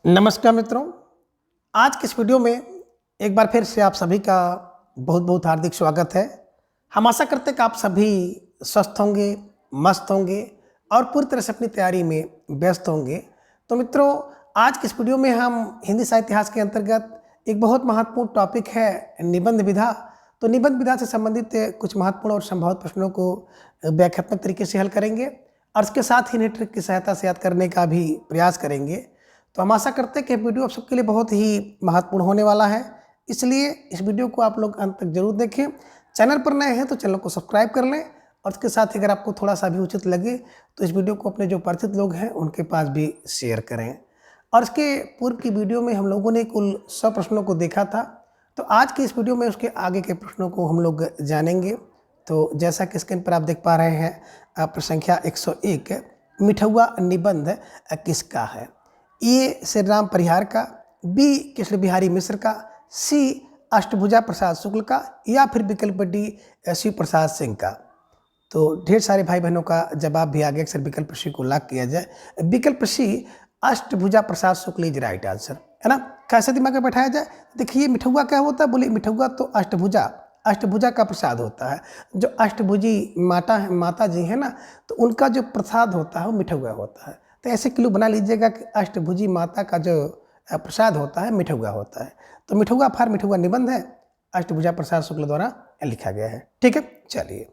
नमस्कार मित्रों, आज के इस वीडियो में एक बार फिर से आप सभी का बहुत बहुत हार्दिक स्वागत है। हम आशा करते हैं कि आप सभी स्वस्थ होंगे, मस्त होंगे और पूरी तरह से अपनी तैयारी में व्यस्त होंगे। तो मित्रों, आज के इस वीडियो में हम हिंदी साहित्य इतिहास के अंतर्गत एक बहुत महत्वपूर्ण टॉपिक है निबंध विधा। तो निबंध विधा से संबंधित कुछ महत्वपूर्ण और संभावित प्रश्नों को व्याख्यात्मक तरीके से हल करेंगे और इसके साथ ही नेट ट्रिक की सहायता से याद करने का भी प्रयास करेंगे। तो हम आशा करते हैं कि वीडियो आप सबके लिए बहुत ही महत्वपूर्ण होने वाला है, इसलिए इस वीडियो को आप लोग अंत तक जरूर देखें। चैनल पर नए हैं तो चैनल को सब्सक्राइब कर लें और इसके साथ ही अगर आपको थोड़ा सा भी उचित लगे तो इस वीडियो को अपने जो परिचित लोग हैं उनके पास भी शेयर करें। और इसके पूर्व की वीडियो में हम लोगों ने कुल 100 प्रश्नों को देखा था, तो आज की इस वीडियो में उसके आगे के प्रश्नों को हम लोग जानेंगे। तो जैसा कि स्क्रीन पर आप देख पा रहे हैं, प्रश्न संख्या 101 मिठुआ निबंध किसका है? ए श्री राम परिहार का, बी कृष्ण बिहारी मिश्र का, सी अष्टभुजा प्रसाद शुक्ल का, या फिर विकल्प डी शिव प्रसाद सिंह का। तो ढेर सारे भाई बहनों का जवाब भी आ गया। अक्सर विकल्प सी को लॉक किया जाए। विकल्प सी अष्टभुजा प्रसाद शुक्ल इज राइट आंसर, है ना। कैसे दिमाग में बैठाया जाए? देखिए, मिठुआ क्या होता है? बोले मिठुआ तो अष्टभुजा का प्रसाद होता है। जो अष्टभुजी माता जी है ना, तो उनका जो प्रसाद होता है वो मिठुआ होता है। तो ऐसे क्लू बना लीजिएगा कि अष्टभुजी माता का जो प्रसाद होता है मिठुआ होता है। तो मिठुआ निबंध है, अष्टभुजा प्रसाद शुक्ल द्वारा लिखा गया है। ठीक है, चलिए।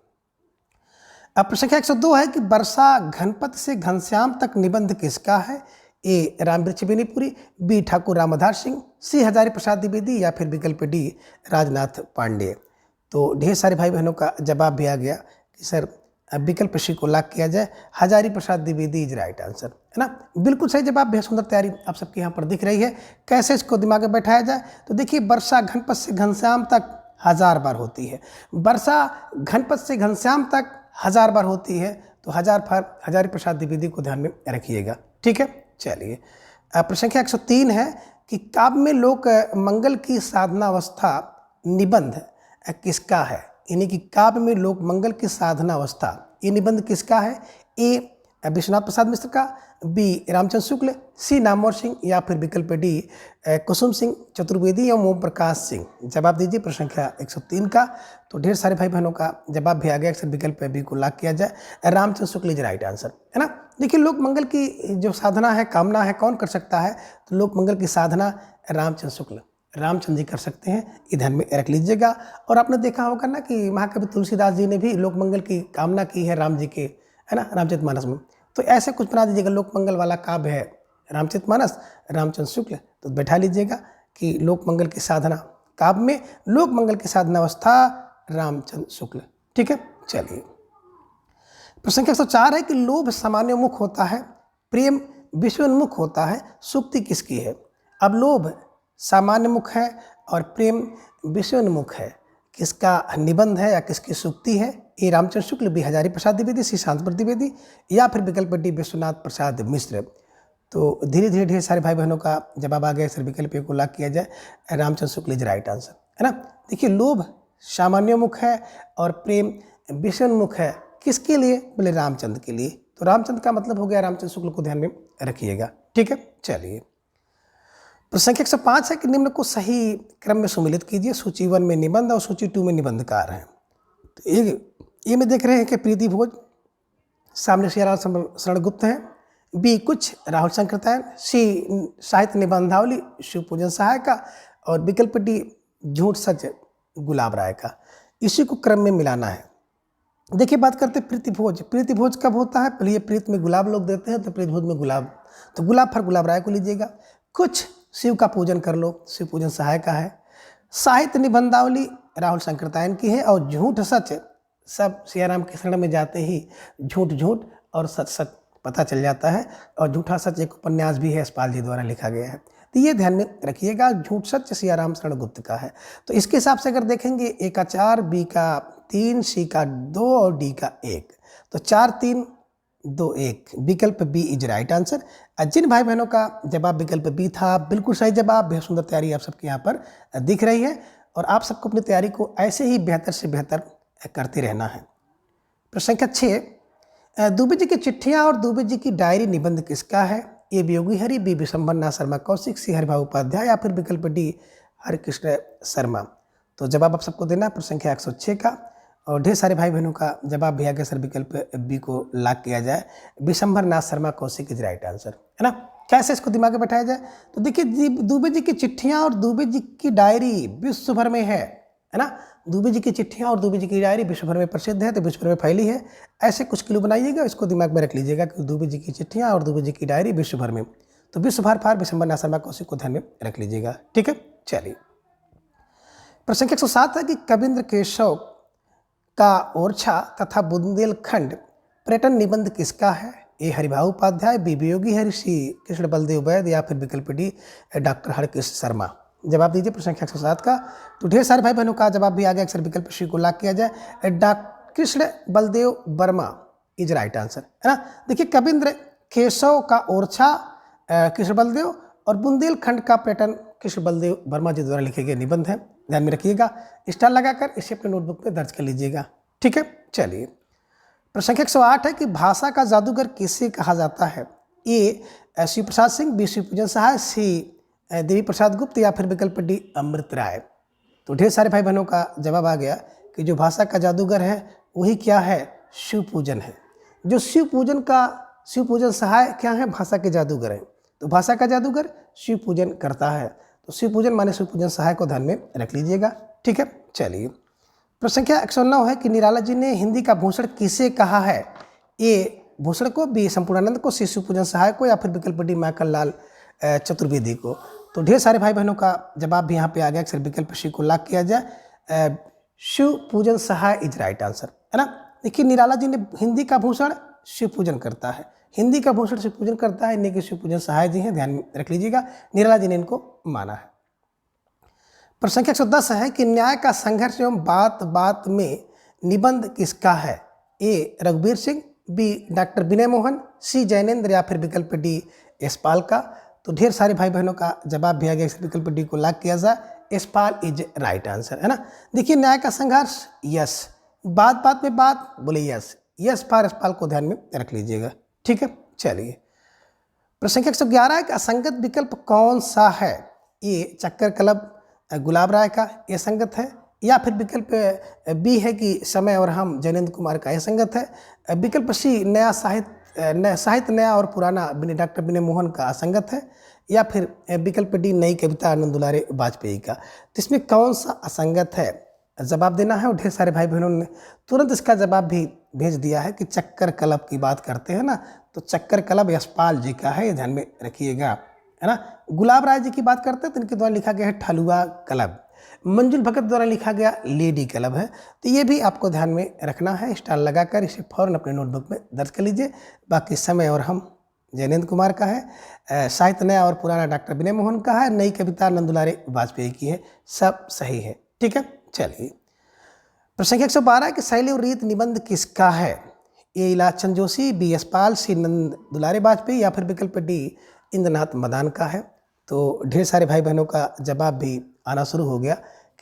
अब प्रश्न संख्या 102 है कि वर्षा घनपत से घनश्याम तक निबंध किसका है? ए रामवृक्ष बेनीपुरी, बी ठाकुर रामधार सिंह, सी हजारी प्रसाद द्विवेदी, या फिर विकल्प डी राजनाथ पांडे। तो ढेर सारे भाई बहनों का जवाब भी आ गया कि सर विकल्प सी को लॉक किया जाए, Hazari Prasad Dwivedi is right answer, है ना। बिल्कुल सही जवाब, बेहद सुंदर तैयारी आप सबके यहाँ पर दिख रही है। कैसे इसको दिमाग में बैठाया जाए? तो देखिए, वर्षा घनपत से घनश्याम तक 1000 बार होती है। वर्षा घनपत से घनश्याम तक 1000 बार होती है, तो हजारी प्रसाद द्विवेदी को ध्यान में रखिएगा। ठीक है, चलिए। प्रश्न संख्या 103 है कि काव्य में लोक मंगल की साधनावस्था निबंध किसका है? यानी कि काव्य में लोक मंगल की साधना अवस्था, ये निबंध किसका है? ए विश्वनाथ प्रसाद मिश्र का, बी रामचंद्र शुक्ल, सी नामवर सिंह, या फिर विकल्प डी कुसुम सिंह चतुर्वेदी या ओम प्रकाश सिंह। जवाब दीजिए प्रश्न संख्या 103 का। तो ढेर सारे भाई बहनों का जवाब भी आ गया। अक्सर विकल्प बी को लॉक किया जाए, Ramchandra Shukla is right answer, है ना। देखिए, लोक मंगल की जो साधना है, कामना है, कौन कर सकता है? तो लोक मंगल की साधना रामचंद्र जी कर सकते हैं, ये ध्यान में रख लीजिएगा। और आपने देखा होगा ना कि महाकवि तुलसीदास जी ने भी लोक मंगल की कामना की है राम जी के, है ना, रामचरितमानस में। तो ऐसे कुछ बना दीजिएगा, लोक मंगल वाला काव्य है रामचरितमानस, रामचंद्र शुक्ल। तो बैठा लीजिएगा कि लोक मंगल की साधना, काव्य में लोक मंगल की साधना अवस्था रामचंद्र शुक्ल। ठीक है, चलिए। प्रश्न संख्या 104 है कि लोभ सामान्योन्मुख होता है, प्रेम विश्वोन्मुख होता है, सूक्ति किसकी है? अब लोभ सामान्य मुख है और प्रेम विश्वोन्मुख है, किसका निबंध है या किसकी सूक्ति है? ए रामचंद्र शुक्ल, बी हजारी प्रसाद द्विवेदी, सी शांतिप्रसाद द्विवेदी, या फिर विकल्प डी विश्वनाथ प्रसाद मिश्र। तो धीरे धीरे ढेर सारे भाई बहनों का जवाब आ गया। सर विकल्प को लॉक किया जाए, Ramchandra Shukla is right answer, है ना। देखिए, लोभ सामान्योन्मुख है और प्रेम विश्वोन्मुख है, किसके लिए? बोले रामचंद्र के लिए। तो रामचंद्र का मतलब हो गया रामचंद्र शुक्ल को ध्यान में रखिएगा। ठीक है, चलिए। प्रश्न संख्या 105 है कि निम्न को सही क्रम में सुमिलित कीजिए। सूची 1 में निबंध और सूची 2 में निबंधकार हैं। तो ये में देख रहे हैं कि प्रीति भोज, सामने सियाराम शरण गुप्त हैं, बी कुछ राहुल संकृतायन, सी साहित्य निबंधावली शिव पूजन सहाय का, और विकल्प डी झूठ सच गुलाब राय का। इसी को क्रम में मिलाना है। देखिए, बात करते प्रीति भोज कब होता है? पहले ये प्रीत में गुलाब लोग देते हैं, तो प्रीति भोज में गुलाब, तो गुलाब फर गुलाब राय को लीजिएगा। कुछ शिव का पूजन कर लो, शिव पूजन सहाय का है। साहित्य निबंधावली राहुल संकृतायन की है, और झूठ सच सब सियाराम के शरण में जाते ही झूठ और सच सच पता चल जाता है। और झूठा सच एक उपन्यास भी है, यशपाल जी द्वारा लिखा गया है। तो ये ध्यान में रखिएगा, झूठ सच सियाराम शरण गुप्त का है। तो इसके हिसाब से अगर देखेंगे, ए का 4, बी का 3, सी का 2 और डी का 1। तो 4 3 2 1, विकल्प बी इज राइट आंसर। जिन भाई बहनों का जवाब विकल्प बी था, बिल्कुल सही जवाब। बेहद सुंदर तैयारी आप सबके यहाँ पर दिख रही है, और आप सबको अपनी तैयारी को ऐसे ही बेहतर से बेहतर करते रहना है। प्रश्न संख्या 6, दुबे जी की चिट्ठियाँ और दुबे जी की डायरी निबंध किसका है? ए वियोगी हरि, बी विशंभर नाथ शर्मा कौशिक, सी हरिभाऊ उपाध्याय या फिर विकल्प डी हरिकृष्ण शर्मा। तो जवाब आप सबको देना है प्रश्न संख्या 106 का। और ढेर सारे भाई बहनों का जवाब भी आ गया सर, विकल्प बी को लॉक किया जाए, Vishambhar Nath Sharma Kaushik is right answer, है ना। कैसे इसको दिमाग में बैठाया जाए, तो देखिए दुबे जी की चिट्ठियां और दुबे जी की डायरी विश्व भर में है ना। दुबे जी की चिट्ठियां और दुबे जी की डायरी विश्व भर में प्रसिद्ध है, तो विश्व भर में फैली है। ऐसे कुछ क्लू बनाइएगा, इसको दिमाग में रख लीजिएगा कि दुबे जी की चिट्ठियां और दुबे जी की डायरी विश्व भर में, तो विश्व भर फार विशंभर नाथ शर्मा कौशिक को ध्यान में रख लीजिएगा, ठीक है। चलिए प्रश्न 107 है कि कविंद्र केशव का ओरछा तथा बुंदेलखंड पर्यटन निबंध किसका है, ए हरिभाऊ उपाध्याय, बी वियोगी हरि, सी कृष्ण बलदेव वैद या फिर विकल्प डी डॉक्टर हरकृष्ण शर्मा। जवाब दीजिए प्रश्न 107 का। तो ढेर सारे भाई बहनों का जवाब भी आ गया, अक्सर विकल्प सी को लॉक किया जाए, doctor Krishna Baldev Verma is right answer, है ना। देखिए कविंद्र केशव का ओरछा कृष्ण बलदेव और बुंदेलखंड का पर्यटन कृष्ण बलदेव वर्मा जी द्वारा लिखे गए निबंध हैं, ध्यान में रखिएगा, स्टार लगाकर इसे अपने नोटबुक में दर्ज कर लीजिएगा, ठीक है। चलिए प्रश्न 108 है कि भाषा का जादूगर किसे कहा जाता है, ए शिव प्रसाद सिंह, बी शिवपूजन सहाय, सी देवी प्रसाद गुप्त या फिर विकल्प डी अमृत राय। तो ढेर सारे भाई बहनों का जवाब आ गया कि जो भाषा का जादूगर है वही क्या है, शिवपूजन है। जो शिवपूजन सहाय क्या है, भाषा के जादूगर हैं। तो भाषा का जादूगर शिवपूजन करता है, तो शिवपूजन माने शिवपूजन सहाय को ध्यान में रख लीजिएगा, ठीक है। चलिए प्रश्न संख्या 109 है कि निराला जी ने हिंदी का भूषण किसे कहा है, ए भूषण को, बी संपूर्णानंद को, सी शिवपूजन सहाय को या फिर विकल्प डी माखन लाल चतुर्वेदी को। तो ढेर सारे भाई बहनों का जवाब भी यहाँ पे आ गया, अक्सर विकल्प सी को लॉक किया जाए, शिवपूजन सहाय इज राइट आंसर, है ना। देखिए निराला जी ने हिंदी का भूषण शिवपूजन करता है, हिंदी का भूषण शिवपूजन करता है, इन्हीं के शिवपूजन सहाय जी हैं, ध्यान में रख लीजिएगा, निराला जी ने इनको माना है। प्रश्न संख्या 110 है कि न्याय का संघर्ष एवं बात बात में निबंध किसका है, ए रघुवीर सिंह, बी डॉक्टर विनय मोहन, सी जैनेन्द्र या फिर विकल्प डी यशपाल का। तो ढेर सारे भाई बहनों का जवाब भी आ गया, विकल्प डी को लॉक किया जाए, यशपाल इज राइट आंसर, है ना। देखिए न्याय का संघर्ष यस, बात बात में बात बोले यस, यस फॉर यशपाल को ध्यान में रख लीजिएगा, ठीक है। चलिए प्रश्न संख्या 111 है कि असंगत विकल्प कौन सा है, ए चक्कर क्लब गुलाब राय का यह संगत है, या फिर विकल्प बी है कि समय और हम जैनेन्द्र कुमार का यह संगत है, विकल्प सी नया साहित्य नया और पुराना डॉक्टर विनय मोहन का असंगत है, या फिर विकल्प डी नई कविता आनंद दुलारे वाजपेयी का। तो इसमें कौन सा असंगत है, जवाब देना है। और ढेर सारे भाई बहनों ने तुरंत इसका जवाब भी भेज दिया है कि चक्कर क्लब की बात करते हैं ना, तो चक्कर क्लब यशपाल जी का है, ये ध्यान में रखिएगा, है ना। गुलाब राय जी की बात करते हैं तो इनके द्वारा लिखा गया है ठलुआ क्लब, मंजुल भगत द्वारा लिखा गया लेडी क्लब है, तो ये भी आपको ध्यान में रखना है, स्टार लगाकर इसे फौरन अपने नोटबुक में दर्ज कर लीजिए। बाकी समय और हम जैनेन्द्र कुमार का है, साहित्य नया और पुराना डॉक्टर विनय मोहन का है, नई कविता आनंद दुलारे वाजपेयी की है, सब सही है, ठीक है। चलिए प्रश्न संख्या 112 है कि शैली और रीत निबंध किसका है, ए इलाचंद जोशी, बी यशपाल, सी नंद दुलारे वाजपेयी या फिर विकल्प डी इंद्रनाथ मदान का है। तो ढेर सारे भाई बहनों का जवाब भी आना शुरू हो गया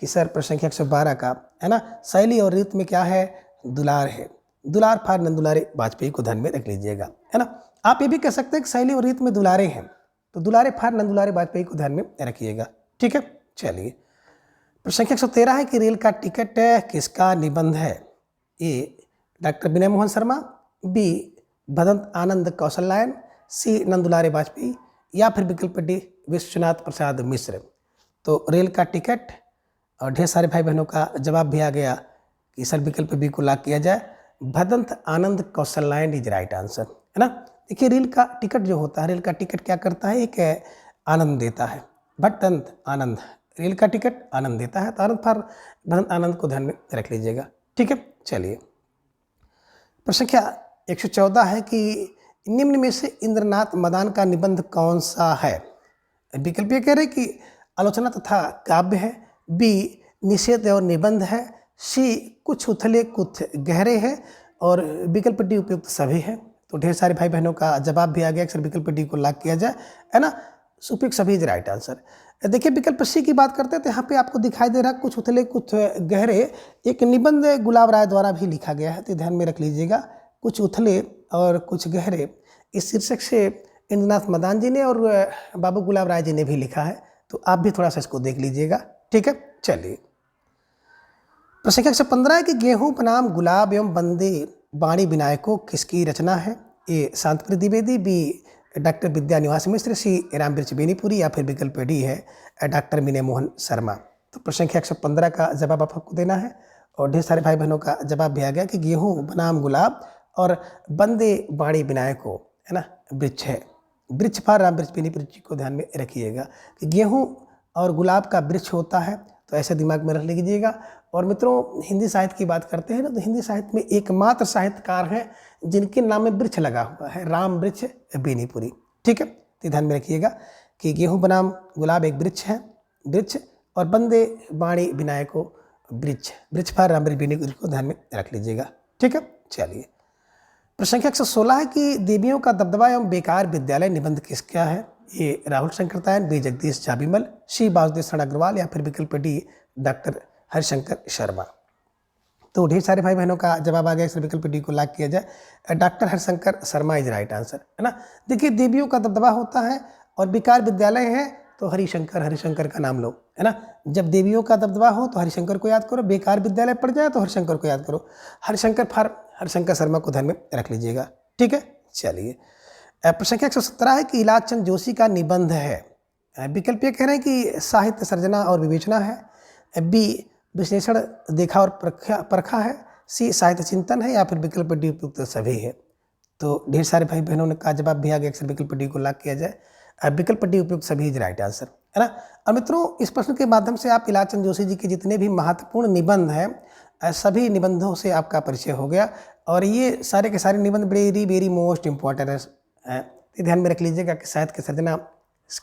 कि सर प्रश्न संख्या 112 का, है ना, शैली और रीत में क्या है, दुलार है, दुलार फार नंद दुलारे वाजपेयी को ध्यान में रख लीजिएगा, है ना। आप ये भी कह सकते हैं कि शैली और रीत में दुलारे हैं, तो दुलारे फार नंद दुलारे वाजपेयी को ध्यान में रखिएगा, ठीक है। चलिए प्रश्न संख्या 113 है कि रेल का टिकट किसका निबंध है, ए डॉक्टर विनय मोहन शर्मा, बी भदंत आनंद कौशल्यायन, सी नंदुलारे वाजपेयी या फिर विकल्प डी विश्वनाथ प्रसाद मिश्र। तो रेल का टिकट, और ढेर सारे भाई बहनों का जवाब भी आ गया कि सर विकल्प बी को लॉक किया जाए, Bhadant Anand Kausalyayan is right answer, है ना। देखिए रेल का टिकट जो होता है, रेल का टिकट क्या करता है, एक आनंद देता है, भदंत आनंद, रेल का टिकट आनंद देता है, तो आनंद फॉर भदंत आनंद को ध्यान में रख लीजिएगा, ठीक है। चलिए प्रश्न संख्या 114 है कि निम्न में से इंद्रनाथ मदान का निबंध कौन सा है, विकल्प ये कह रहे कि आलोचना तथा काव्य है, बी निषेध और निबंध है, सी कुछ उथले कुछ गहरे है, और विकल्प डी उपयुक्त सभी है। तो ढेर सारे भाई बहनों का जवाब भी आ गया, अक्सर विकल्प डी को लॉक किया जाए, है ना, उपयुक्त सभी इज राइट आंसर। देखिए विकल्प सी की बात करते हैं तो यहाँ पे आपको दिखाई दे रहा है कुछ उथले कुछ गहरे, एक निबंध गुलाब राय द्वारा भी लिखा गया है, तो ध्यान में रख लीजिएगा, कुछ उथले और कुछ गहरे, इस शीर्षक से इंद्रनाथ मदान जी ने और बाबू गुलाब राय जी ने भी लिखा है, तो आप भी थोड़ा सा इसको देख लीजिएगा। ठीक है, चलिए। प्रश्न संख्या 115 है कि गेहूं बनाम गुलाब एवं बंदे बाणी विनायको किसकी रचना है? ए शांतिप्रिय द्विवेदी, बी डॉक्टर विद्या निवास मिश्र, सी रामवृक्ष बेनीपुरी, या फिर विकल्प डी है डॉक्टर विनय मोहन शर्मा। तो प्रश्न संख्या 115 का जवाब आपको देना है और ढेर सारे भाई बहनों का जवाब भी आ गया कि गेहूं बनाम गुलाब और बंदे बाणी विनायको, है ना, वृक्ष है। वृक्ष पर रामवृक्ष बेनीपुरी जी को ध्यान में रखिएगा कि गेहूं और गुलाब का वृक्ष होता है, तो ऐसे दिमाग में रख लीजिएगा। और मित्रों, हिंदी साहित्य की बात करते हैं ना, तो हिंदी साहित्य में एकमात्र साहित्यकार हैं जिनके नाम में वृक्ष लगा हुआ है, रामवृक्ष बेनीपुरी। ठीक है, तो ध्यान में रखिएगा कि गेहूं बनाम गुलाब एक वृक्ष है, वृक्ष, और बंदे बाणी विनायको वृक्ष, वृक्ष पर रामवृक्ष बेनीपुरी को ध्यान में रख लीजिएगा। ठीक है, चलिए। प्रश्न संख्या 116 है कि देवियों का दबदबा एवं बेकार विद्यालय निबंध किसका है? ए राहुल शंकरतायन, बी जगदीश झाबीमल, सी वासुदेव शरण अग्रवाल, या फिर विकल्प डी डॉक्टर हरिशंकर शर्मा। तो ढेर सारे भाई बहनों का जवाब आ गया, इस विकल्प डी को लॉक किया जाए। Doctor Harishankar Sharma is right answer, है ना। देखिए, देवियों का दबदबा होता है और बेकार विद्यालय है, तो हरिशंकर का नाम लो, है ना। जब देवियों का दबदबा हो तो हरिशंकर को याद करो, बेकार विद्यालय पड़ जाए तो हरिशंकर को याद करो। हरिशंकर शर्मा को ध्यान में रख लीजिएगा। ठीक है, चलिए। प्रश्न संख्या 117 है कि इलाज चंद जोशी का निबंध है। विकल्प ये कह रहे हैं कि साहित्य सर्जना और विवेचना है, बी विश्लेषण देखा और परखा है, सी साहित्य चिंतन है, या फिर विकल्प डी उपयुक्त सभी है। तो ढेर सारे भाई बहनों ने का जवाब भी आ गया, अक्सर विकल्प डी को लॉक किया जाए। विकल्प डी उपयुक्त सभी इज राइट आंसर, है ना। और मित्रों, इस प्रश्न के माध्यम से आप इलाज चंद जोशी जी के जितने भी महत्वपूर्ण निबंध हैं, सभी निबंधों से आपका परिचय हो गया। और ये सारे के सारे निबंध वेरी वेरी मोस्ट इम्पॉर्टेंट है। ध्यान में रख लीजिएगा कि साहित्य के सर्जना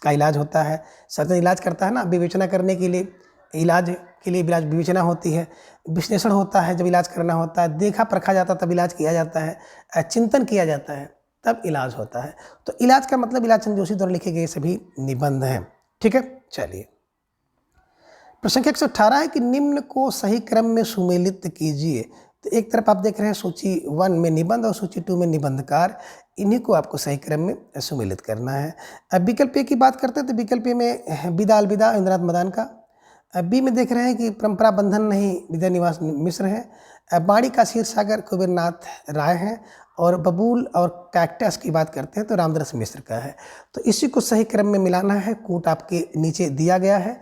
का इलाज होता है, सर्जन इलाज करता है ना, विवेचना करने के लिए, इलाज के लिए इलाज विवेचना होती है, विश्लेषण होता है जब इलाज करना होता है, देखा परखा जाता है तब इलाज किया जाता है, चिंतन किया जाता है तब इलाज होता है। तो इलाज का मतलब इलाज चंद जोशी द्वारा लिखे गए सभी निबंध हैं। ठीक है, चलिए। प्रश्न संख्या 118 है कि निम्न को सही क्रम में सुमेलित कीजिए। तो एक तरफ आप देख रहे हैं सूची 1 में निबंध और सूची 2 में निबंधकार, इन्हीं को आपको सही क्रम में सुमेलित करना है। अब विकल्प ए की बात करते हैं तो विकल्प ए में विदा अलविदा इंद्रनाथ मदान का, बी में देख रहे हैं कि परंपरा बंधन नहीं विद्या निवास मिश्र है, बाणी का क्षीर सागर कुबेरनाथ राय है, और बबूल और कैक्टस की बात करते हैं तो रामदास मिश्र का है। तो इसी को सही क्रम में मिलाना है, कूट आपके नीचे दिया गया है।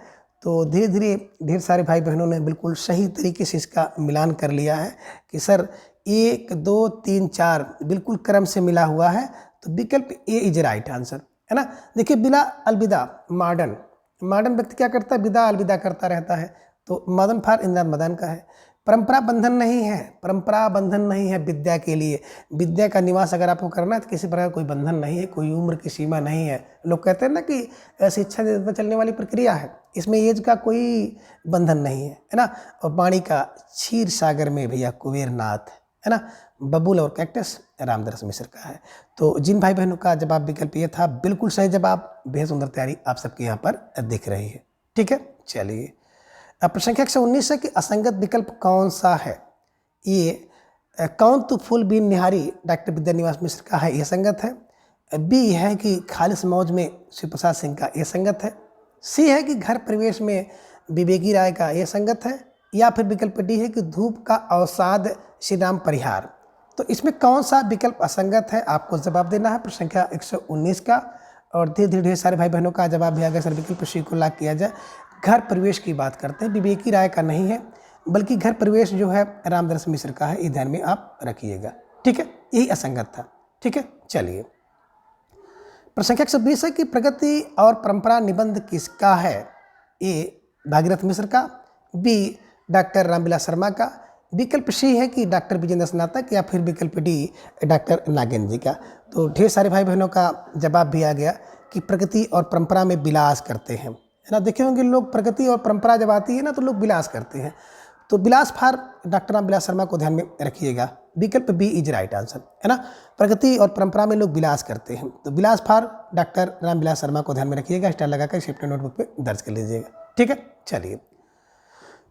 तो धीरे धीरे ढेर सारे भाई बहनों ने बिल्कुल सही तरीके से इसका मिलान कर लिया है कि सर 1 2 3 4 बिल्कुल क्रम से मिला हुआ है, तो विकल्प ए इज राइट आंसर, है ना। देखिए, बिला अलविदा मॉडर्न व्यक्ति क्या करता है, विदा अलविदा करता रहता है, तो मदन फार इंद्रनाथ मदान का है। परंपरा बंधन नहीं है विद्या के लिए, विद्या का निवास अगर आपको करना है तो किसी प्रकार कोई बंधन नहीं है, कोई उम्र की सीमा नहीं है। लोग कहते हैं ना कि शिक्षा देते चलने वाली प्रक्रिया है, इसमें एज का कोई बंधन नहीं है ना। और बाणी का क्षीर सागर में भैया कुबेरनाथ, है ना। बबूल और कैक्टस रामदास मिश्र का है। तो जिन भाई बहनों का जवाब विकल्प ये था, बिल्कुल सही जवाब, बेहद सुंदर तैयारी आप सबके यहाँ पर दिख रही है। ठीक है, चलिए। अब प्रश्न संख्या 119 है कि असंगत विकल्प कौन सा है? ये कौन तू फूल बीन निहारी डॉक्टर विद्या निवास मिश्र का है, ये संगत है। बी है कि खालिस मौज में शिव प्रसाद सिंह का, ये संगत है। सी है कि घर प्रवेश में विवेकी राय का, ये संगत है। या फिर विकल्प डी है कि धूप का अवसाद श्री राम परिहार। तो इसमें कौन सा विकल्प असंगत है, आपको जवाब देना है प्रश्न संख्या 119 का। और धीरे धीरे ढेर सारे भाई बहनों का जवाब भी आ गया, सर विकल्प सी को लॉक किया जाए। घर प्रवेश की बात करते हैं, विवेकी राय का नहीं है, बल्कि घर प्रवेश जो है रामदास मिश्र का है, ये ध्यान में आप रखिएगा। ठीक है, यही असंगत था। ठीक है, चलिए। प्रश्न संख्या 120 है कि प्रगति और परंपरा निबंध किसका है? ए भागीरथ मिश्र का, बी डॉक्टर रामविलास शर्मा का, विकल्प सी है कि डॉक्टर विजेंद्र स्नातक, या फिर विकल्प डी डॉक्टर नागेंद्र जी का। तो ढेर सारे भाई बहनों का जवाब भी आ गया कि प्रगति और परंपरा में विलास करते हैं, है ना। देखे होंगे लोग, प्रगति और परंपरा जब आती है ना तो लोग विलास करते हैं। तो विलास फार डॉक्टर रामविलास शर्मा को ध्यान में रखिएगा, विकल्प बी इज राइट आंसर, है ना। प्रगति और परंपरा में लोग विलास करते हैं, तो विलास फार डॉक्टर रामविलास शर्मा को ध्यान में रखिएगा, स्टार लगाकर सेफ्टी नोटबुक पे दर्ज कर लीजिएगा। ठीक है, चलिए।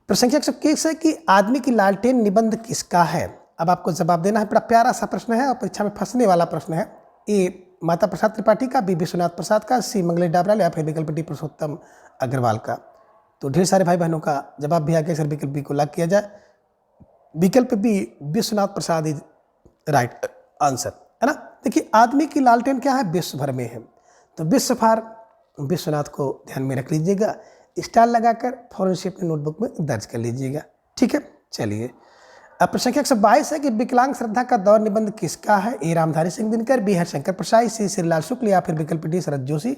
प्रश्न संख्या 121 है कि आदमी की लालटेन निबंध किसका है? अब आपको जवाब देना है, बड़ा प्यारा सा प्रश्न है और परीक्षा में फंसने वाला प्रश्न है। ए माता प्रसाद त्रिपाठी का, बी विश्वनाथ प्रसाद का, सी मंगलेश डाबराल या फिर विकल्प डी पुरुषोत्तम अग्रवाल का। तो ढेर सारे भाई बहनों का जवाब भी आ गया। सर विकल्प बी को लॉक किया जाए। विकल्प B Vishwanath Prasad is right answer, है ना। देखिए आदमी की लालटेन क्या है, विश्व भर में है, तो विश्व भर विश्वनाथ को ध्यान में रख लीजिएगा। स्टार लगाकर फौरन से अपने नोटबुक में दर्ज कर लीजिएगा, ठीक है। चलिए अब प्रश्न संख्या 122 है कि विकलांग श्रद्धा का दौर निबंध किसका है। ए रामधारी सिंह दिनकर, बी हरिशंकर प्रसाई, सी श्रीलाल शुक्ल या फिर विकल्प डी शरद जोशी।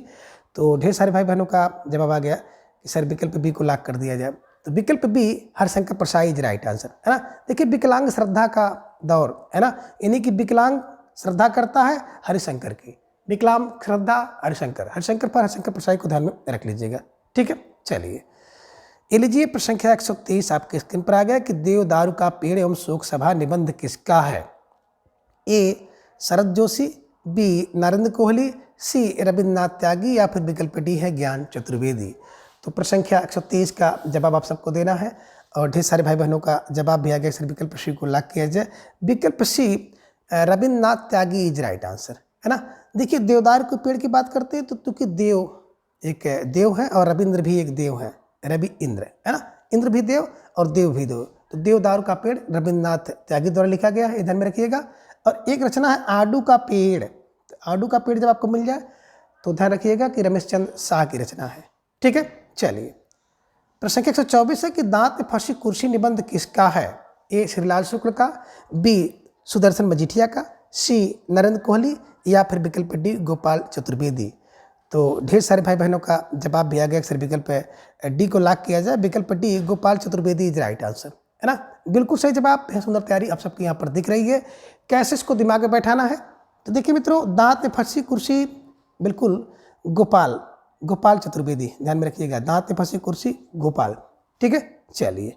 तो ढेर सारे भाई बहनों का जवाब आ गया कि सर विकल्प बी को लॉक कर दिया जाए। तो विकल्प B Harishankar Prasai is right answer, है ना। देखिए विकलांग श्रद्धा का दौर, है ना, यानी कि विकलांग श्रद्धा करता है हरिशंकर की, विकलांग श्रद्धा हरिशंकर, हरिशंकर पर हरिशंकर प्रसाई को ध्यान में रख लीजिएगा, ठीक है। चलिए ये लीजिए प्रश्न संख्या 123 आपके स्क्रीन पर आ गया कि देवदारू का पेड़ एवं शोक सभा निबंध किसका है। ए शरद जोशी, बी नरेंद्र कोहली, सी रविन्द्रनाथ त्यागी या फिर विकल्प डी है ज्ञान चतुर्वेदी। तो प्रश्न संख्या 123 का जवाब आप सबको देना है और ढेर सारे भाई बहनों का जवाब भी आ गया। सर विकल्प सी को लॉक किया जाए। विकल्प सी रविन्द्रनाथ त्यागी इज राइट आंसर, है ना। देखिए देवदारू के पेड़ की बात करते हैं तो क्योंकि देव एक देव है और रविंद्र भी एक देव है, रवि इंद्र, है ना, इंद्र भी देव और देव भी देव। तो देवदारू का पेड़ रविन्द्रनाथ त्यागी द्वारा लिखा गया है, ध्यान में रखिएगा। और एक रचना है आडू का पेड़। तो आडू का पेड़ जब आपको मिल जाए तो ध्यान रखिएगा कि रमेश चंद्र शाह की रचना है, ठीक है। चलिए प्रश्न संख्या 124 है कि दांत में फंसी कुर्सी निबंध किसका है। ए श्रीलाल शुक्ल का, बी सुदर्शन मजीठिया का, सी नरेंद्र कोहली या फिर विकल्प डी गोपाल चतुर्वेदी। तो ढेर सारे भाई बहनों का जवाब भी आ गया। सर विकल्प डी को लॉक किया जाए। विकल्प D Gopal Chaturvedi is right answer, है ना, बिल्कुल सही जवाब है। सुंदर तैयारी आप सबकी यहाँ पर दिख रही है। कैसे इसको दिमाग में बैठाना है, तो देखिए मित्रों दांत में फंसी कुर्सी बिल्कुल गोपाल चतुर्वेदी, ध्यान में रखिएगा। दांत में फंसी कुर्सी गोपाल, ठीक है। चलिए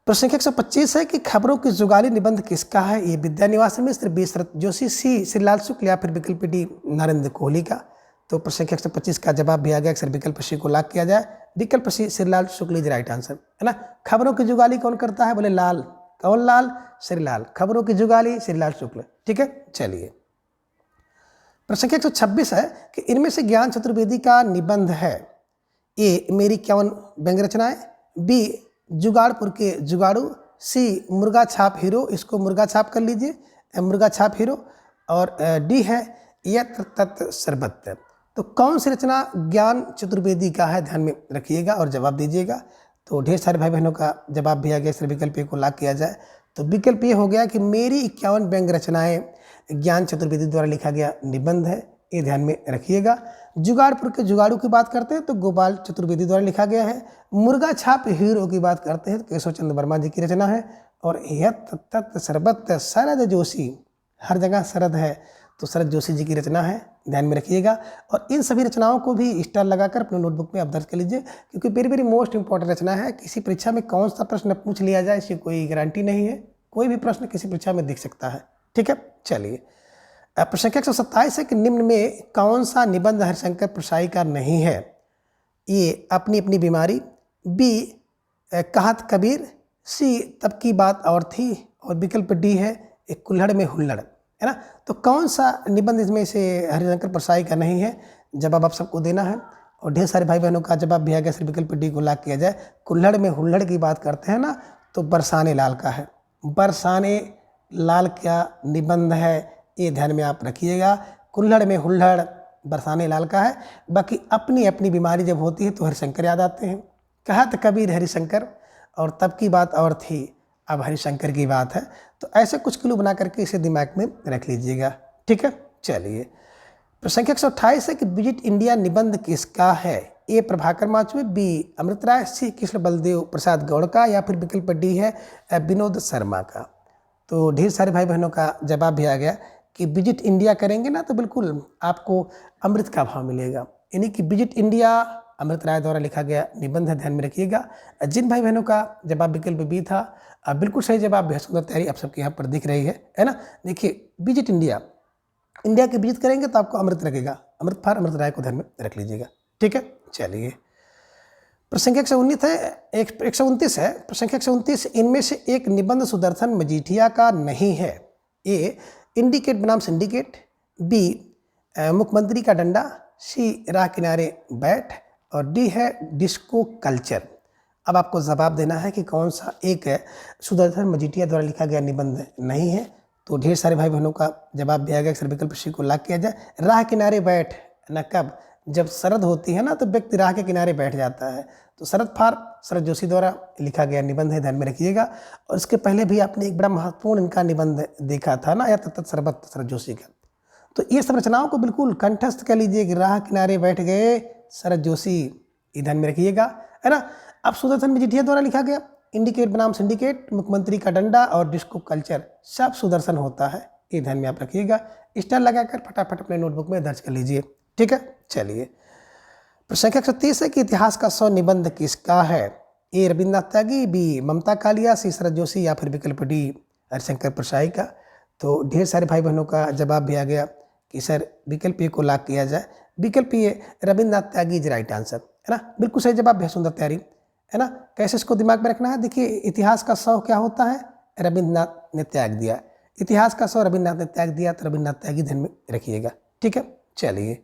प्रश्न संख्या 125 है कि खबरों की जुगाली निबंध किसका है। ये विद्यानिवास मिश्र, बी शरद जोशी, सी श्रीलाल शुक्ल या फिर विकल्प डी नरेंद्र कोहली का। तो प्रश्न संख्या 125 का जवाब भी आ गया। सर विकल्प सी को लॉक किया जाए। विकल्प सी श्रीलाल शुक्ल इज राइट आंसर, है ना। खबरों की जुगाली कौन करता है, बोले लाल, कौन लाल, श्रीलाल। खबरों की जुगाली श्रीलाल शुक्ल, ठीक है। चलिए प्रश्न संख्या 126 है कि इनमें से ज्ञान चतुर्वेदी का निबंध है। ए मेरी 51 व्यंग्य रचनाएं, बी जुगाड़पुर के जुगाड़ू, सी मुर्गा छाप हीरो, इसको मुर्गा छाप कर लीजिए, मुर्गा छाप हीरो, और डी है यत्र तत्र सर्वत्र। तो कौन सी रचना ज्ञान चतुर्वेदी का है, ध्यान में रखिएगा और जवाब दीजिएगा। तो ढेर सारे भाई बहनों का जवाब भी आ गया। सर विकल्प ए को लॉक किया जाए। तो विकल्प ये हो गया कि मेरी 51 व्यंग्य रचनाएं ज्ञान चतुर्वेदी द्वारा लिखा गया निबंध है, ये ध्यान में रखिएगा। जुगाड़पुर के जुगाड़ू की बात करते हैं तो गोपाल चतुर्वेदी द्वारा लिखा गया है। मुर्गा छाप हीरो की बात करते हैं तो केशव चंद्र वर्मा जी की रचना है। और यत्र तत्र सर्वत्र शरद जोशी, हर जगह शरद है तो शरद जोशी जी की रचना है, ध्यान में रखिएगा। और इन सभी रचनाओं को भी स्टार लगाकर अपने नोटबुक में आप दर्ज कर लीजिए, क्योंकि वेरी वेरी मोस्ट इंपॉर्टेंट रचना है। किसी परीक्षा में कौन सा प्रश्न पूछ लिया जाए इसकी कोई गारंटी नहीं है, कोई भी प्रश्न किसी परीक्षा में दिख सकता है, ठीक है। चलिए प्रश्न संख्या 127 है कि निम्न में कौन सा निबंध हरिशंकर प्रसाई का नहीं है। ये अपनी अपनी बीमारी, बी कहत कबीर, सी तब की बात और थी, और विकल्प डी है एक कुल्हड़ में हुल्लड़, है ना। तो कौन सा निबंध इसमें से हरिशंकर प्रसाई का नहीं है, जवाब आप सबको देना है। और ढेर सारे भाई बहनों का जवाब भी आ गया। सिर्फ विकल्प डी को लॉक किया जाए। कुल्हड़ में हुल्लड़ की बात करते हैं ना, तो बरसाने लाल का है। बरसाने लाल क्या निबंध है, ये ध्यान में आप रखिएगा। कुल्हड़ में हुल्लड़ बरसाने लाल का है। बाकी अपनी अपनी बीमारी जब होती है तो हरिशंकर याद आते हैं। कहत कबीर हरिशंकर, और तब की बात और थी, अब हरिशंकर की बात है। तो ऐसे कुछ क्लू बना करके इसे दिमाग में रख लीजिएगा, ठीक है। चलिए प्रश्न संख्या 128 है कि विजिट इंडिया निबंध किसका है। ए प्रभाकर माचवे, बी अमृत राय, सी कृष्ण बलदेव प्रसाद गौड़ का, या फिर विकल्प डी है विनोद शर्मा का। तो ढेर सारे भाई बहनों का जवाब भी आ गया कि विजिट इंडिया करेंगे ना तो बिल्कुल आपको अमृत का भाव मिलेगा, यानी कि विजिट इंडिया अमृत राय द्वारा लिखा गया निबंध है, ध्यान में रखिएगा। जिन भाई बहनों का जवाब विकल्प बी था, बिल्कुल सही जवाब, बेहद सुंदर तैयारी आप सबके यहाँ पर दिख रही है ना। देखिए विजिट इंडिया, इंडिया की विजिट करेंगे तो आपको अमृत लगेगा, अमृत फार अमृत राय को ध्यान में रख लीजिएगा, ठीक है। चलिए प्रश्न संख्या 129 है 129 है प्रश्न संख्या 129, इनमें से एक निबंध सुदर्शन मजीठिया का नहीं है। ए इंडिकेट बनाम सिंडिकेट, बी मुख्यमंत्री का डंडा, सी राह किनारे बैठ और डी है डिस्को कल्चर। अब आपको जवाब देना है कि कौन सा एक सुदर्शन मजीठिया द्वारा लिखा गया निबंध नहीं है। तो ढेर सारे भाई बहनों का जवाब भी आ गया। अक्सर विकल्प सी को लॉक किया जाए। राह किनारे बैठ न कब, जब शरद होती है ना तो व्यक्ति राह के किनारे बैठ जाता है। तो शरद फार शरद जोशी द्वारा लिखा गया निबंध है, ध्यान में रखिएगा। और इसके पहले भी आपने एक बड़ा महत्वपूर्ण इनका निबंध देखा था ना, या तत्त शरबत शरद जोशी का। तो ये सब रचनाओं को बिल्कुल कंठस्थ कर लीजिए कि राह किनारे बैठ गए शरद जोशी, ये ध्यान में रखिएगा, है ना। अब सुदर्शन मजीठिया द्वारा लिखा गया, इंडिकेट बनाम सिंडिकेट, मुख्यमंत्री का डंडा और डिस्को कल्चर, सब सुदर्शन होता है, ये ध्यान में आप रखिएगा। स्टार लगाकर फटाफट अपने नोटबुक में दर्ज कर लीजिए, ठीक है। चलिए, प्रश्न संख्या 130 है कि इतिहास का 100 निबंध किसका है? ए रविन्द्रनाथ त्यागी, बी ममता कालिया, सी शरद जोशी या फिर विकल्प डी हरिशंकर परसाई का। तो ढेर सारे भाई बहनों का जवाब भी आ गया कि सर विकल्प ए को लॉक किया जाए। विकल्प ए रविन्द्रनाथ त्यागी इज राइट आंसर, है ना, बिल्कुल सही जवाब है, सुंदर तैयारी, है ना। कैसे इसको दिमाग में रखना है? देखिए, इतिहास का 100 क्या होता है? रविन्द्रनाथ ने त्याग दिया, इतिहास का 100 रविन्द्रनाथ ने त्याग दिया, तो रविन्द्रनाथ त्यागी ध्यान में रखिएगा, ठीक है। चलिए,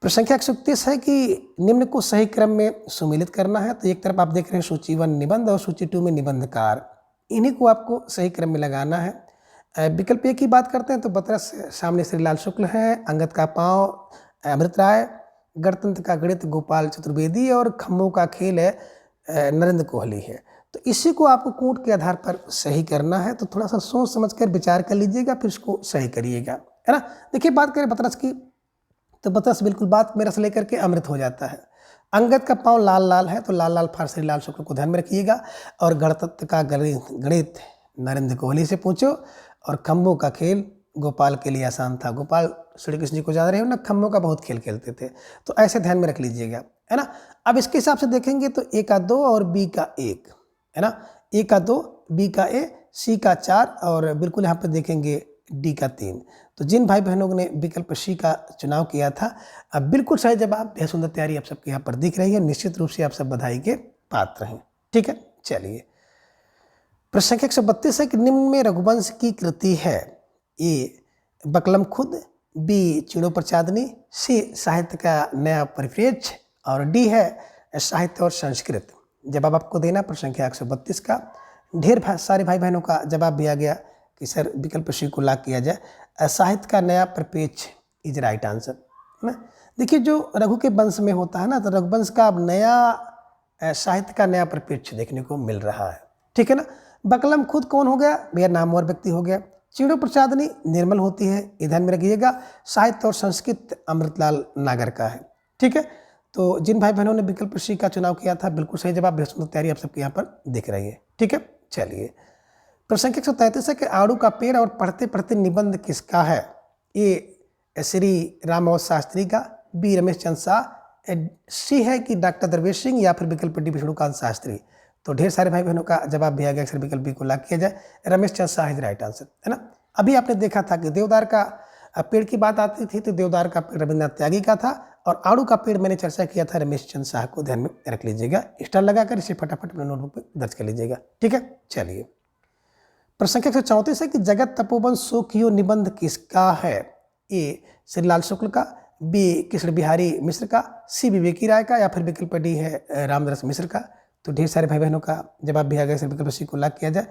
प्रश्न संख्या 131 है कि निम्न को सही क्रम में सुमेलित करना है। तो एक तरफ आप देख रहे हैं सूची 1 निबंध और सूची 2 में निबंधकार, इन्हीं को आपको सही क्रम में लगाना है। विकल्प ए की बात करते हैं तो बतरस सामने श्रीलाल शुक्ल है, अंगद का पाँव अमृत राय, गणतंत्र का गणित गोपाल चतुर्वेदी और खम्भों का खेल है नरेंद्र कोहली है। तो इसी को आपको कोट के आधार पर सही करना है। तो थोड़ा सा सोच समझ कर विचार कर लीजिएगा, फिर इसको सही करिएगा, है ना। देखिए, बात करें बतरस की, तो बतरस बिल्कुल बात में रस लेकर के अमृत हो जाता है। अंगद का पाँव लाल लाल है, तो लाल लाल फारसी लाल शुक्ल को ध्यान में रखिएगा। और गणतंत्र का गणित नरेंद्र कोहली से पूछो, और खम्भों का खेल गोपाल के लिए आसान था। गोपाल श्री कृष्ण जी को जान रहे हो ना, खम्भों का बहुत खेल खेलते थे। तो ऐसे ध्यान में रख लीजिएगा, है ना। अब इसके हिसाब से देखेंगे तो ए का 2 और बी का 1, है ना। ए का 2, बी का ए, सी का 4 और बिल्कुल यहाँ पे देखेंगे डी का 3। तो जिन भाई बहनों ने विकल्प सी का चुनाव किया था, अब बिल्कुल सही जवाब, बेहद सुंदर तैयारी आप सबके यहाँ पर दिख रही है। निश्चित रूप से आप सब बधाई के पात्र हैं, ठीक है। चलिए, प्रश्न संख्या 132 है कि निम्न में रघुवंश की कृति है। ए बकलम खुद, बी चिड़ों चांदनी, सी साहित्य का नया परिप्रेक्ष्य और डी है साहित्य और संस्कृत। जवाब आपको देना प्रश्न संख्या 132 का। ढेर सारे भाई बहनों का जवाब भी आ गया कि सर विकल्प सी को लॉक किया जाए। साहित्य का नया परिप्रेक्ष्य इज राइट आंसर, है ना। देखिए, जो रघु के वंश में होता है ना, तो रघुवंश का अब नया साहित्य का नया परिप्रेक्ष्य देखने को मिल रहा है, ठीक है ना। बकलम खुद कौन हो गया भैया? नामवर व्यक्ति हो गया। चिड़ों प्रसादनी निर्मल होती है, ध्यान में रखिएगा। साहित्य और संस्कृत अमृतलाल नागर का है, ठीक है। तो जिन भाई बहनों ने विकल्प सी का चुनाव किया था, बिल्कुल सही जवाब, बेहद सुंदर तैयारी आप सबके यहाँ पर दिख रही है, ठीक है। चलिए, प्रश्न संख्या 133 है कि आड़ू का पेड़ और पढ़ते पढ़ते निबंध किसका है? ए श्री रामवत शास्त्री का, बी रमेश चंद्र शाह, सी है कि डॉक्टर दरवेश सिंह या फिर विकल्प डी विष्णुकांत शास्त्री। तो ढेर सारे भाई बहनों का जवाब भी आ गया, अक्सर विकल्प बी को लॉक किया जाए। Ramesh Chandra Shah is right answer, है ना। अभी आपने देखा था कि देवदार का पेड़ की बात आती थी, तो देवदार का पेड़ रविन्द्रनाथ त्यागी का था, और आड़ू का पेड़ मैंने चर्चा किया था रमेश चंद्र शाह को, ध्यान में रख लीजिएगा। स्टार लगाकर इसे फटाफट अपने नोटबुक में दर्ज कर लीजिएगा, ठीक है। चलिए, प्रश्न संख्या 134 है कि जगत तपोवन सोखियो निबंध किसका है? ए श्रीलाल शुक्ल का, बी कृष्ण बिहारी मिश्र का, सी विवेकी राय का या फिर विकल्प डी है रामदास मिश्र का। तो ढेर सारे भाई बहनों का जवाब भी आ गया, विकल्प सी को लॉक किया जाए।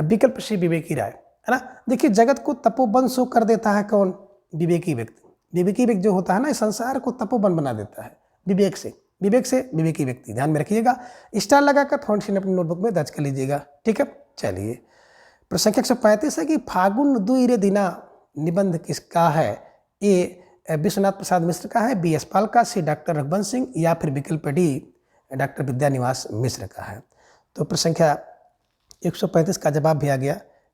विकल्प सी विवेकी राय, है ना। देखिए, जगत को तपोवन सो कर देता है कौन? विवेकी व्यक्ति। विवेकी व्यक्ति जो होता है ना, इस संसार को तपोवन बना देता है विवेक से विवेकी व्यक्ति, ध्यान में रखिएगा। स्टार लगाकर फाउंडेशन अपनी नोटबुक में दर्ज कर लीजिएगा, ठीक है। चलिए, प्रश्न संख्या 135 है कि फागुन दुई दिना निबंध किसका है? ए विश्वनाथ प्रसाद मिश्र का है, बी यशपाल का, सी डॉक्टर रघुवंश सिंह या फिर विकल्प डी डॉक्टर विद्यानिवास मिश्र का है। तो प्रश्न संख्या 135 का जवाब भी आ गया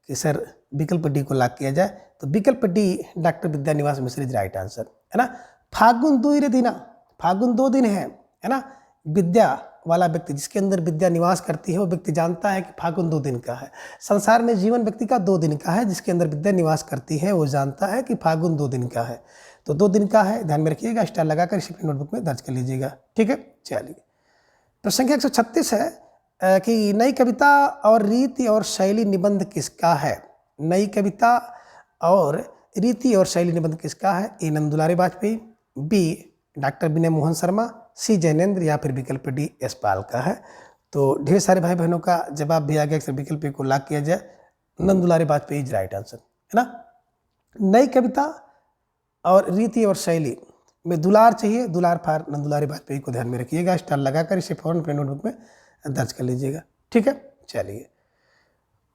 कि सर विकल्प डी को लॉक किया जाए। तो विकल्प D doctor Vidyanivas Mishra is right answer, है ना। फागुन दुई दिना, फागुन 2 दिन है ना। विद्या वाला व्यक्ति, जिसके अंदर विद्या निवास करती है, वो व्यक्ति जानता है कि फागुन 2 दिन का है। संसार में जीवन व्यक्ति का 2 दिन का है, जिसके अंदर विद्या निवास करती है वो जानता है कि फागुन 2 दिन का है। तो 2 दिन का है, ध्यान में रखिएगा। स्टार लगाकर इसे अपनी नोटबुक में दर्ज कर लीजिएगा, ठीक है। चलिए, प्रश्न संख्या 136 है कि नई कविता और रीति और शैली निबंध किसका है? नई कविता और रीति और शैली निबंध किसका है? ए नंदुलारे वाजपेयी, बी डॉक्टर विनय मोहन शर्मा, सी जैनेन्द्र या फिर विकल्प डी यशपाल का है। तो ढेर सारे भाई बहनों का जवाब भी आ गया। अक्सर विकल्प को लॉक किया जाए, नंदुलारे वाजपेयी इज राइट आंसर, है ना। नई कविता और रीति और शैली में दुलार चाहिए, दुलार फार नंदुलारे वाजपेयी को ध्यान में रखिएगा, स्टार लगाकर इसे फौरन अपने नोटबुक में दर्ज कर लीजिएगा। ठीक है, चलिए।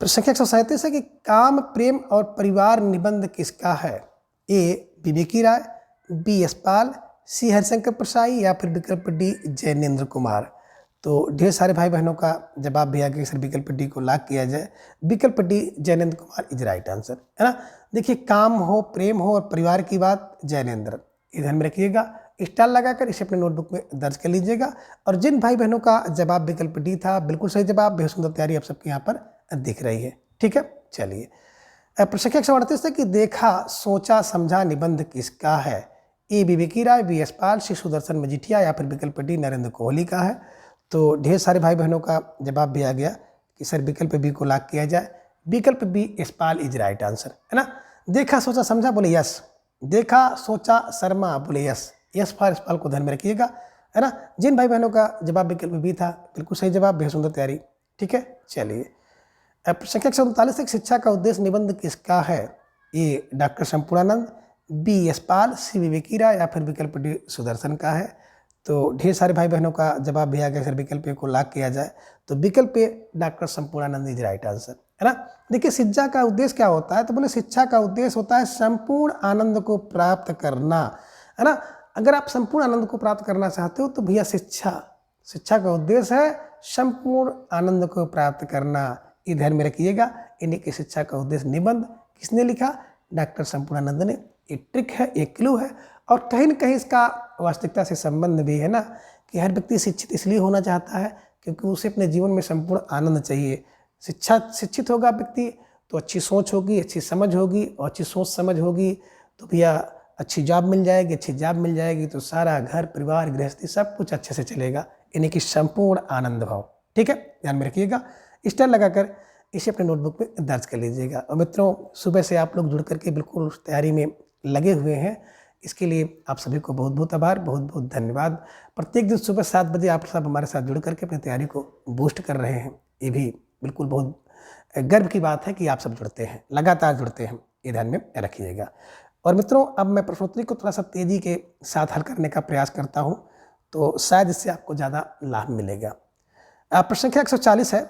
प्रश्न संख्या 137 है कि काम, प्रेम और परिवार निबंध किसका है? ए विवेकी राय, बी यशपाल, सी हरिशंकर प्रसाई या फिर विकल्प डी जैनेन्द्र कुमार। तो ढेर सारे भाई बहनों का जवाब भी आ गया। सर विकल्प डी को लॉक किया जाए, विकल्प D Jainendra Kumar is right answer, है ना। देखिए, काम हो, प्रेम हो और परिवार की बात, जैनेन्द्र, ध्यान में रखिएगा, स्टार लगाकर इसे अपने नोटबुक में दर्ज कर लीजिएगा। और जिन भाई बहनों का जवाब विकल्प डी था, बिल्कुल सही जवाब, बेहद सुंदर तैयारी आप सबके यहाँ पर दिख रही है। ठीक है, चलिए। प्रश्न संख्या 138 है कि देखा, सोचा, समझा निबंध किसका है? ए विवेकी राय, बी यशपाल, सी सुदर्शन मजीठिया या फिर विकल्प डी नरेंद्र कोहली का है। तो ढेर सारे भाई बहनों का जवाब भी आ गया कि सर विकल्प बी को लॉक किया जाए, विकल्प B Yashpal is right answer, है ना। देखा, सोचा, समझा बोले यस, देखा, सोचा, शर्मा बोले यस, यस फॉर यशपाल को ध्यान में रखिएगा, है ना। जिन भाई बहनों का जवाब विकल्प बी था, बिल्कुल सही जवाब, बेहद सुंदर तैयारी। ठीक है, चलिए। संख्या 139 शिक्षा का उद्देश्य निबंध किसका है? ए डॉक्टर संपूर्णानंद, बी यशपाल, सी विवेकी राय या फिर विकल्प डी सुदर्शन का है। तो ढेर सारे भाई बहनों का जवाब भी आ गया। सर विकल्प को लॉक किया जाए तो विकल्प doctor Sampurnanand is right answer, है ना। देखिए, शिक्षा का उद्देश्य क्या होता है? तो बोले शिक्षा का उद्देश्य होता है संपूर्ण आनंद को प्राप्त करना, है ना। अगर आप संपूर्ण आनंद को प्राप्त करना चाहते हो तो भैया शिक्षा का उद्देश्य है संपूर्ण आनंद को प्राप्त करना, ये ध्यान में रखिएगा। इन्हीं की शिक्षा का उद्देश्य निबंध किसने लिखा? डॉक्टर संपूर्णानंद ने। ये ट्रिक है, ये क्लू है, और कहीं न कहीं इसका वास्तविकता से संबंध भी है ना, कि हर व्यक्ति शिक्षित इसलिए होना चाहता है क्योंकि उसे अपने जीवन में संपूर्ण आनंद चाहिए। शिक्षित होगा व्यक्ति तो अच्छी सोच होगी, अच्छी समझ होगी, और अच्छी सोच समझ होगी तो भैया अच्छी जॉब मिल जाएगी, अच्छी जॉब मिल जाएगी तो सारा घर परिवार गृहस्थी सब कुछ अच्छे से चलेगा, यानी कि संपूर्ण आनंद भाव। ठीक है, ध्यान में रखिएगा, स्टार लगाकर इसे अपने नोटबुक में दर्ज कर लीजिएगा। और मित्रों, सुबह से आप लोग जुड़ करके बिल्कुल उस तैयारी में लगे हुए हैं, इसके लिए आप सभी को बहुत बहुत आभार, बहुत बहुत धन्यवाद। प्रत्येक दिन सुबह 7 बजे आप सब हमारे साथ जुड़ करके अपनी तैयारी को बूस्ट कर रहे हैं, ये भी बिल्कुल बहुत गर्व की बात है कि आप सब जुड़ते हैं, लगातार जुड़ते हैं, ये ध्यान में रखिएगा। और मित्रों, अब मैं प्रश्नोत्तरी को थोड़ा सा तेज़ी के साथ हल करने का प्रयास करता हूँ, तो शायद इससे आपको ज़्यादा लाभ मिलेगा। प्रश्न संख्या 140 है,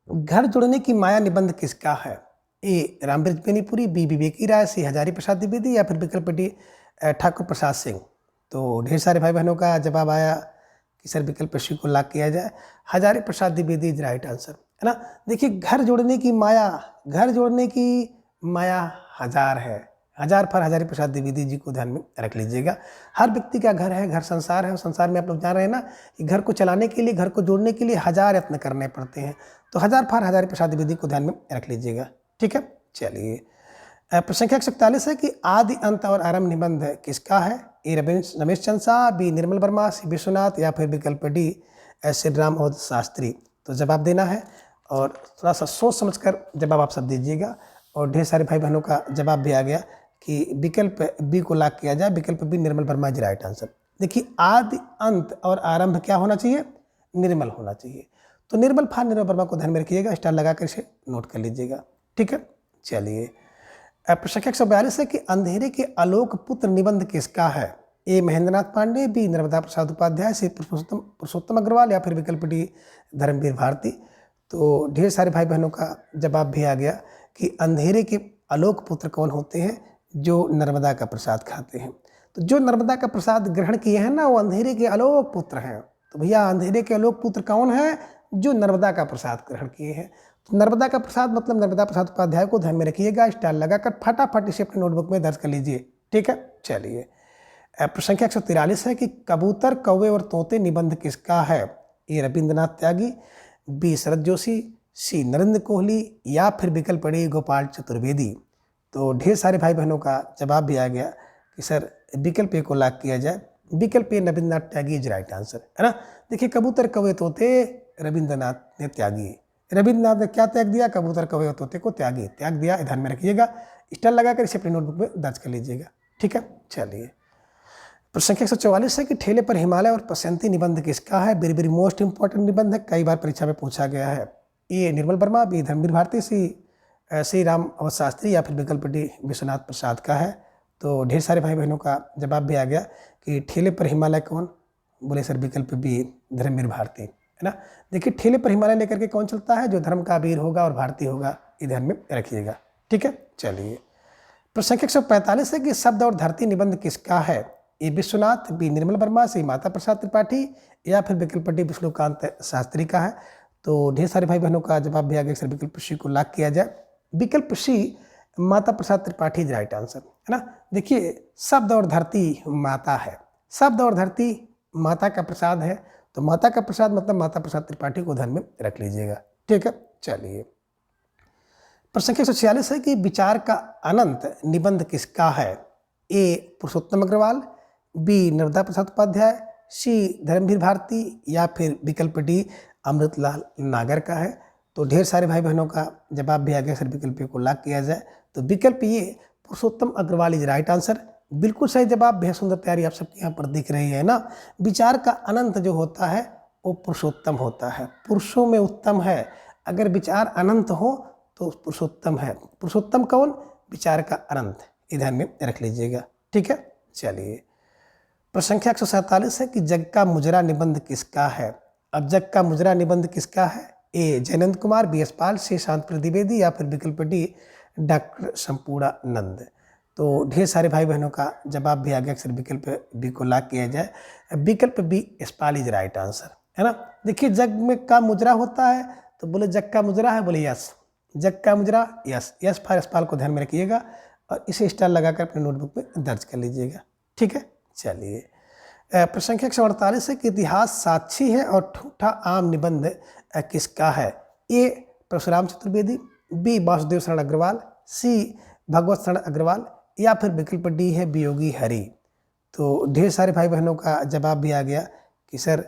घर जोड़ने की माया निबंध किसका है? ए रामबृज बेनीपुरी, बी विवेकी राय, सी हजारी प्रसाद द्विवेदी या फिर विकल्प डी ठाकुर प्रसाद सिंह। तो ढेर सारे भाई बहनों का जवाब आया कि सर विकल्प सी को लॉक किया जाए, Hazari Prasad Dwivedi is right answer, है ना। देखिए, घर जोड़ने की माया हजार है, हजार पर हजारी प्रसाद द्विवेदी जी को ध्यान में रख लीजिएगा। हर व्यक्ति का घर है, घर संसार है, और संसार में आप लोग जान रहे हैं ना कि घर को चलाने के लिए, घर को जोड़ने के लिए हजार यत्न करने पड़ते हैं, तो हजार फार हजारी प्रसाद द्विवेदी को ध्यान में रख लीजिएगा। ठीक है, चलिए। प्रश्न संख्या 141 है कि आदि अंत और आरंभ निबंध किसका है? ए रमेश चंद शाह, बी निर्मल वर्मा, सी विश्वनाथ या फिर विकल्प डी श्री राम और शास्त्री। तो जवाब देना है और थोड़ा सा सोच समझकर जवाब आप सब दीजिएगा। और ढेर सारे भाई बहनों का जवाब भी आ गया कि विकल्प बी को लॉक किया जाए, विकल्प B Nirmal Verma is right answer. देखिए, आदि अंत और आरंभ क्या होना चाहिए? निर्मल होना चाहिए। तो निर्मल फार निर्मल वर्मा को ध्यान में रखिएगा, स्टार लगाकर इसे नोट कर लीजिएगा। ठीक है, चलिए। प्रश्न संख्या 142 है कि अंधेरे के आलोक पुत्र निबंध किसका है? ए महेंद्रनाथ पांडे, बी नर्मदा प्रसाद उपाध्याय, सी पुरुषोत्तम अग्रवाल या फिर विकल्प डी धर्मवीर भारती। तो ढेर सारे भाई बहनों का जवाब भी आ गया कि अंधेरे के आलोक पुत्र कौन होते हैं? जो नर्मदा का प्रसाद खाते हैं। तो जो नर्मदा का प्रसाद ग्रहण किए हैं ना, वो अंधेरे के आलोक पुत्र हैं। तो भैया, अंधेरे के आलोक पुत्र कौन है? जो नर्मदा का प्रसाद ग्रहण किए हैं। तो नर्मदा का प्रसाद मतलब नर्मदा प्रसाद उपाध्याय को ध्यान में रखिएगा, स्टार लगाकर फटाफट इसे अपने नोटबुक में दर्ज कर लीजिए। ठीक है, चलिए। प्रश्न संख्या 143 है कि कबूतर, कौवे और तोते निबंध किसका है? ए रविंद्रनाथ त्यागी, बी शरद जोशी, सी नरेंद्र कोहली या फिर विकल्प डी गोपाल चतुर्वेदी। तो ढेर सारे भाई बहनों का जवाब भी आ गया कि सर विकल्प ए को लॉक किया जाए, विकल्प ए रविंद्रनाथ त्यागी इज राइट आंसर, है ना। देखिए, कबूतर, कौवे, तोते रविंद्रनाथ ने त्यागी। रविंद्रनाथ ने क्या त्याग दिया? कबूतर, कौवे और तोते को त्याग दिया, ध्यान में रखिएगा, स्टार लगाकर इसे अपनी नोटबुक में दर्ज कर लीजिएगा। ठीक है, चलिए। प्रश्न संख्या 144 है कि ठेले पर हिमालय और बसंती निबंध किसका है? वेरी वेरी मोस्ट इंपॉर्टेंट निबंध है, कई बार परीक्षा में पूछा गया है। ए निर्मल वर्मा, बी धर्मवीर भारती, सी श्री राम अवध शास्त्री या फिर विकल्प डी विश्वनाथ प्रसाद का है। तो ढेर सारे भाई बहनों का जवाब भी आ गया कि ठेले पर हिमालय कौन? बोले सर विकल्प बी धर्मवीर भारती, है ना। देखिए ठेले पर हिमालय लेकर के कौन चलता है? जो धर्म का वीर होगा और भारतीय होगा, ये ध्यान में रखिएगा। ठीक है, चलिए। प्रश्न संख्या 145 है कि शब्द और धरती निबंध किसका है? ए विश्वनाथ, बी निर्मल वर्मा, सी माता प्रसाद त्रिपाठी या फिर विकल्प डी विष्णुकांत शास्त्री का है। तो ढेर सारे भाई बहनों का जवाब भी आ गया सर विकल्प सी को लॉक किया जाए। विकल्प सी Mata Prasad Tripathi is right answer, है ना। देखिए शब्द और धरती माता है, शब्द और धरती माता का प्रसाद है, तो माता का प्रसाद मतलब माता प्रसाद त्रिपाठी को ध्यान में रख लीजिएगा। ठीक है, चलिए। प्रश्न संख्या 146 है कि विचार का अनंत निबंध किसका है? ए पुरुषोत्तम अग्रवाल, बी नर्मदा प्रसाद उपाध्याय, सी धर्मवीर भारती या फिर विकल्प डी अमृतलाल नागर का है। तो ढेर सारे भाई बहनों का जवाब भी आ गया सर विकल्प को लॉक किया जाए। तो विकल्प ये पुरुषोत्तम अग्रवाल इज राइट आंसर, बिल्कुल सही जवाब। बेहद सुंदर तैयारी आप सबके यहाँ पर दिख रही है ना। विचार का अनंत जो होता है वो पुरुषोत्तम होता है, पुरुषों में उत्तम है। अगर विचार अनंत हो तो पुरुषोत्तम है। पुरुषोत्तम कौन? विचार का अनंत, ये ध्यान में रख लीजिएगा। ठीक है, चलिए। प्रश्न संख्या 147 है कि जग का मुजरा निबंध किसका है? अब जग का मुजरा निबंध किसका है? ए जयनंद कुमार, बी यशपाल, सी शांत द्विवेदी या फिर विकल्प डी डॉक्टर संपूर्णानंद। तो ढेर सारे भाई बहनों का जवाब भी आ गया अक्सर विकल्प बी को लॉक किया जाए। विकल्प B Yashpal is right answer, है ना। देखिए जग में का मुजरा होता है, तो बोले जग का मुजरा है, बोले यस, जग का मुजरा यस, यस फॉर यशपाल को ध्यान में रखिएगा और इसे स्टार लगाकर अपने नोटबुक में दर्ज कर लीजिएगा। ठीक है, चलिए। प्रश्न संख्या 148 है कि इतिहास साक्षी है और ठूठा आम निबंध किसका है? ए परशुराम चतुर्वेदी, बी वासुदेव शरण अग्रवाल, सी भगवत शरण अग्रवाल या फिर विकल्प डी है वियोगी हरि। तो ढेर सारे भाई बहनों का जवाब भी आ गया कि सर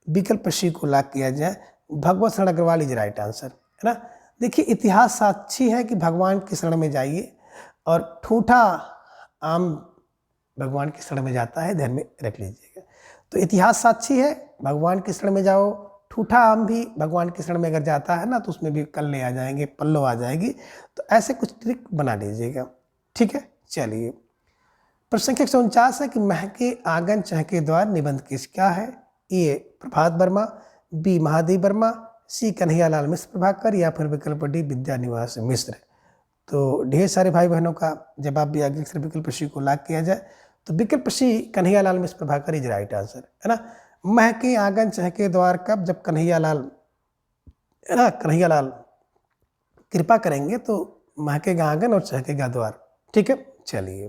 विकल्प सी को लॉक किया जाए, भगवत शरण अग्रवाल इज राइट आंसर, है ना। देखिए इतिहास साक्षी है कि भगवान की शरण में जाइए और ठूठा आम भगवान की शरण में जाता है, ध्यान में रख लीजिएगा। तो इतिहास साक्षी है, भगवान की शरण में जाओ। ठूठा आम भी भगवान की शरण में अगर जाता है ना तो उसमें भी कल्ले आ जाएंगे, पल्लो आ जाएगी। तो ऐसे कुछ ट्रिक बना लीजिएगा। ठीक है, चलिए। प्रश्न संख्या 149 है कि महके आंगन चहके द्वार निबंध किसका है? ए प्रभात वर्मा, बी महादेव वर्मा, सी कन्हैयालाल मिश्र प्रभाकर या फिर विकल्प डी विद्यानिवास मिश्र। तो ढेर सारे भाई बहनों का जवाब भी आगे अक्सर विकल्प सी को लॉक किया जाए। तो विकल्प सी कन्हैयालाल मिश्र प्रभाकर इज राइट आंसर, है ना। महके आंगन चहके द्वार कब? जब कन्हैयालाल, है ना, कन्हैयालाल कृपा करेंगे तो महकेगा आंगन और चहकेगा द्वार। ठीक है, चलिए।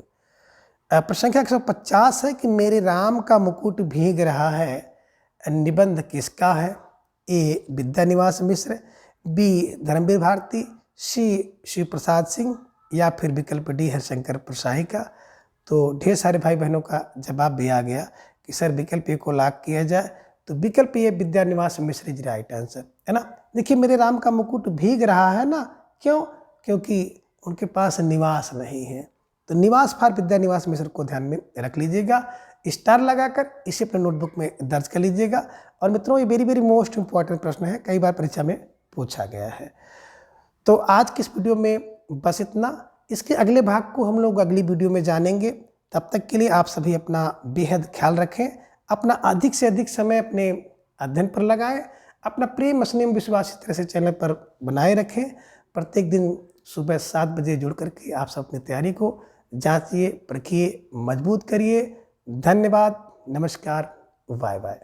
प्रश्न संख्या 150 है कि मेरे राम का मुकुट भीग रहा है निबंध किसका है? ए विद्यानिवास मिश्र, बी धर्मवीर भारती, सी शिव प्रसाद सिंह या फिर विकल्प डी हरिशंकर प्रसाही का। तो ढेर सारे भाई बहनों का जवाब भी आ गया कि सर विकल्प ए को लॉक किया जाए। तो विकल्प ए विद्यानिवास मिश्र इज राइट आंसर, है ना। देखिए मेरे राम का मुकुट भीग रहा है ना, क्यों? क्योंकि उनके पास निवास नहीं है। तो निवास फॉर विद्यानिवास मिश्र को ध्यान में रख लीजिएगा, स्टार लगाकर इसे अपने नोटबुक में दर्ज कर लीजिएगा। और मित्रों ये वेरी वेरी मोस्ट इंपॉर्टेंट प्रश्न है, कई बार परीक्षा में पूछा गया है। तो आज की इस वीडियो में बस इतना। इसके अगले भाग को हम लोग अगली वीडियो में जानेंगे। तब तक के लिए आप सभी अपना बेहद ख्याल रखें, अपना अधिक से अधिक समय अपने अध्ययन पर लगाएं, अपना प्रेम स्नेह विश्वास इस तरह से चैनल पर बनाए रखें। प्रत्येक दिन सुबह 7 बजे जुड़ करके आप सब अपनी तैयारी को जांचिए, परखिए, मजबूत करिए। धन्यवाद, नमस्कार, बाय बाय।